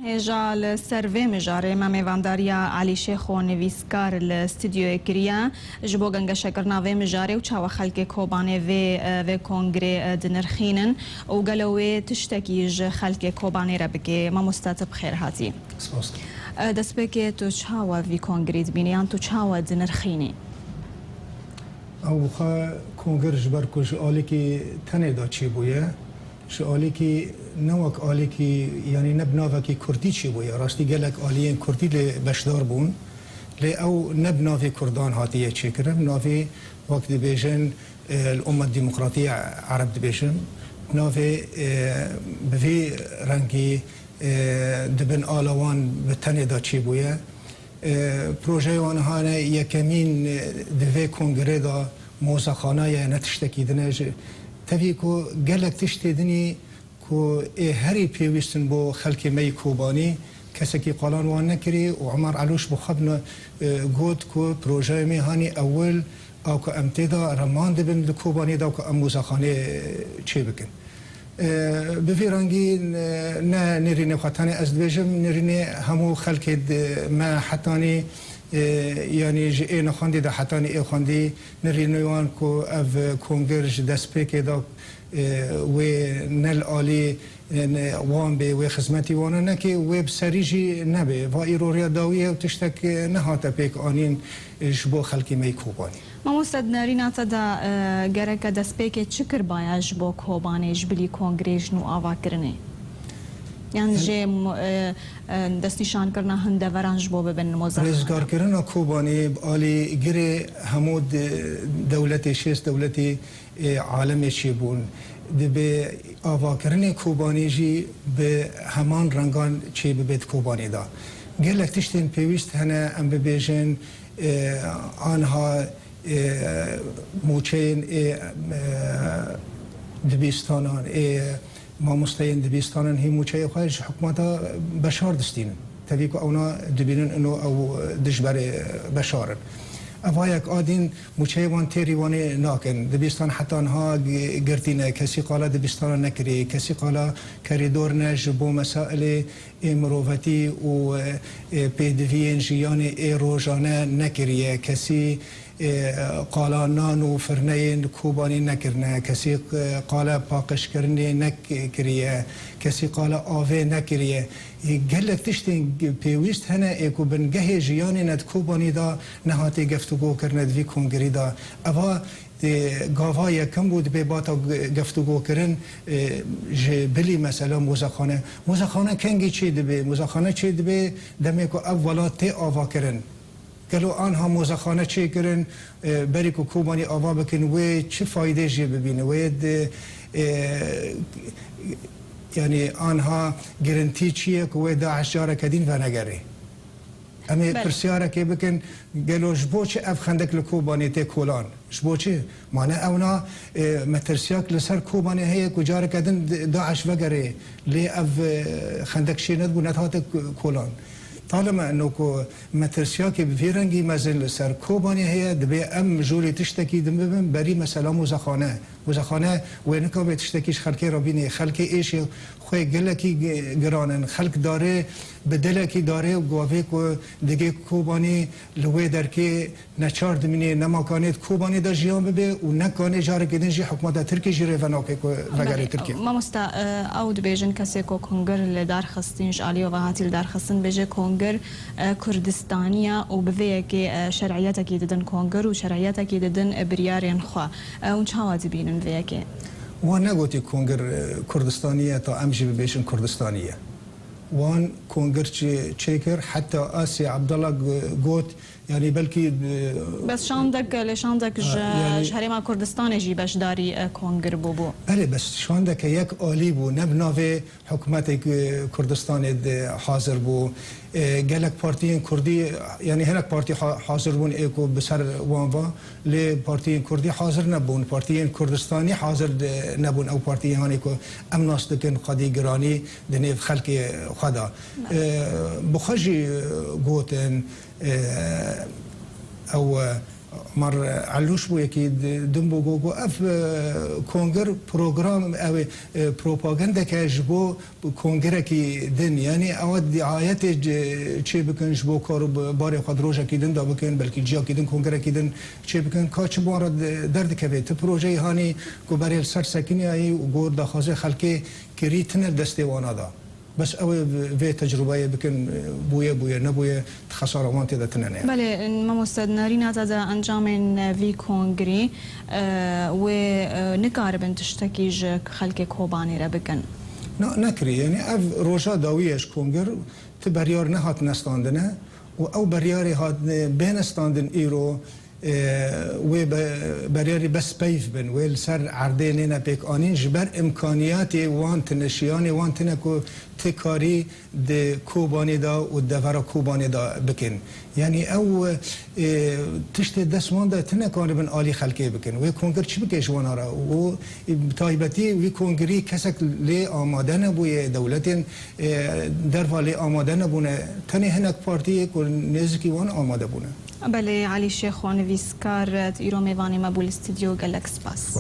هجا السروی مجاره ما میوانداریا علی شیخ و نویسکار الاستودیو کریا جبو گنگ شکرنا و مجاره و چاو خلق کوبانه و کنگره دنرخینن و گلوی تشتکی ج خلق کوبانه را بگه ما مستطب خیر هاتی دست بگه تو چاو وی کنگرید بینیان تو چاو دنرخینی او خا کنگر جبر کش آلی که تنه دا چی بویه ش آلی که نوک آلی که یعنی نبناوه که کردی چی بویه راستی گلک آلیین کردی لی بشدار بون لی او نبناوه کردان هاتیه چی کرم ناوه وقت بیجن الامه الديمقراطية عرب دبيجن ناوه بفي رنگی دبن آلوان بتنه دا چی بویه پروژه آنها یکمین دوی کنگره دا موزخانه نتشتکی دنج تبی کو گلک تشتیدنی کو هری پیوستن بو خلک می کوبانی کسی که قالان وان نکری و عمر علوش بخبن گود کو پروژه می هانی اول او که امتدا رمان دبن لکوبانی دا که موزخانه چی بکن بفي رانجي نا نريني خطاني أزدواجم نريني همو خلق ما حتاني يعني جئنا خاندي دا حتاني إيه خاندي نريني وان كو أف كونجرج دسبيك دا و نل آلي وان بي و خدمتي وانا نكي و بسريجي نبي و إيروريا داوية وتشتك نهاتا بيك آنين جبو خلقي ميكوباني ما مستدنرین تا گره که دست پیک چکر باید با کوبانه جبلی کنگریش نو آوا کرنه یعنی جه دستیشان کرنا هنده ورانج با ببین موزخ رزگار کرنا کوبانه آلی گره همود دولت شیست دولت عالم شیبون به آوا کرنه کوبانه جی به همان رنگان چی ببید کوبانه دا گلک تشتین پیوست هنه ام ببیجن آنها موچین دبیستانان ما مستین دبیستانان هی موچه خواهش حکومتا بشار دستین تبی که اونا دبینن انو او دجبر بشارن اوایک آدین موچه وان تیری وانی ناکن دبیستان حتی آنها گرتینه کسی قالا دبیستان نکری کسی قالا کریدور نج بو مسائل مروفتی و پیدوین جیان روزانه نکریه کسی قالا نانو فرنین کوبانی نکرنه کسی قالا پاکش کرنه نکریه کسی قالا آوه نکریه گلک تشتین پیویست هنه ایکو بنگه جیانی ند کوبانی دا نهاتی گفتگو کرنه دوی کنگری دا اوا گاوا یکم بود به باتا گفتگو کرن بلی مثلا موزخانه کنگی چی دبی موزخانه چی دبی دمی که اولا تی آوا کرن گلو آنها موزخانه چی کرن بری که کوبانی آوا بکن و چه فایده جی ببینه و یعنی آنها گرنتی چیه که و داعش جاره کدین و نگره اما پرسیاره که بکن گلو جبو چه اف خندک لکوبانی تی کولان جبو چه مانه اونا مترسیاک لسر کوبانی هی کجاره کدن داعش وگره لی اف خندک شیند بو نتات کولان طالما انه مترسياكي بفيرنجي مازال سر كوباني هي دبي ام جولي تشتكي دم بري مثلا موزخانه وينكو بتشتكيش خلكي ربيني خلكي ايش خوي قالكي جرانن خلك داره بدلكي داره وقوافيكو دقي كوباني لوي دركي نچار دمني نما كانت كوباني دا جيان ببي ونكاني جار كدنجي حكومه تركي جري فناكو وغير تركيا ما مستا اود بيجن كاسيكو كونغر لدار خستينش عليو وهاتي لدار خستن بيجي كونغر كردستانيا وبفيكي شرعيتك ددن كونغر وشرعيتك ددن بريارين خوا ونشاوات بينن فيكي وانا قلت كونغر كردستانية تا امشي ببيشن كردستانية وان كونغر تشيكر حتى آسي عبد الله قوت يعني بلكي بس شاندك لشاندك هريما كردستان جي باش داري كونغر بوبو بله بس شاندك يك آلي بو نبناوي حكومت كردستان حاضر بو قالك بارتيين كردي يعني هناك بارتي حاضر بون ايكو بسر وانفا لي بارتيين كردي حاضر نبون بارتيين كردستاني حاضر نبون او بارتيين هانيكو ام ناس دكن قدي جراني دنيف خلقي خدا بخجي قوتن او مر علوش بو یکی دم بو گو اف کنگر پروگرام او پروپاگاندا که جبو کنگر کی دن یعنی او دعایت چه بکن جبو کار بار خود روزا کی دن دا بکن بلکه جا کی دن کنگر کی دن چه بکن کاچ بار درد که به پروژه هانی کو برای سر سکنی ای گور داخوازه خلک کریتن دستوانا دا بس او في تجربه بكن بويا نبويا خساره وانت ذا تنانه بله ما مستدنارين هذا انجام في كونغري ونقارب تشتكيج خلق كوباني ربكن نكري يعني اف روجا داويش كونغر تبريار نهات نستاندنه او برياري هات بين استاندن ايرو و برياري بس بيف بن ويل سر عردينينا بيك انين جبر امكانياتي وانت نشياني وانت نكو تكاري د كوباني دا ودفرا كوباني دا بكن يعني او تشت دسمان دا تنكاري بن آلي خلقي بكن و كونغر چي بكش وانارا و تايبتي و كونغري كسك لي آمادن بوي دولتين درفا لي آمادن بونه تني هنك بارتي كو نزكي وان آماده بونه بله علي شيخ ونويسكار ايرو ميواني مبول استديو جالكس باس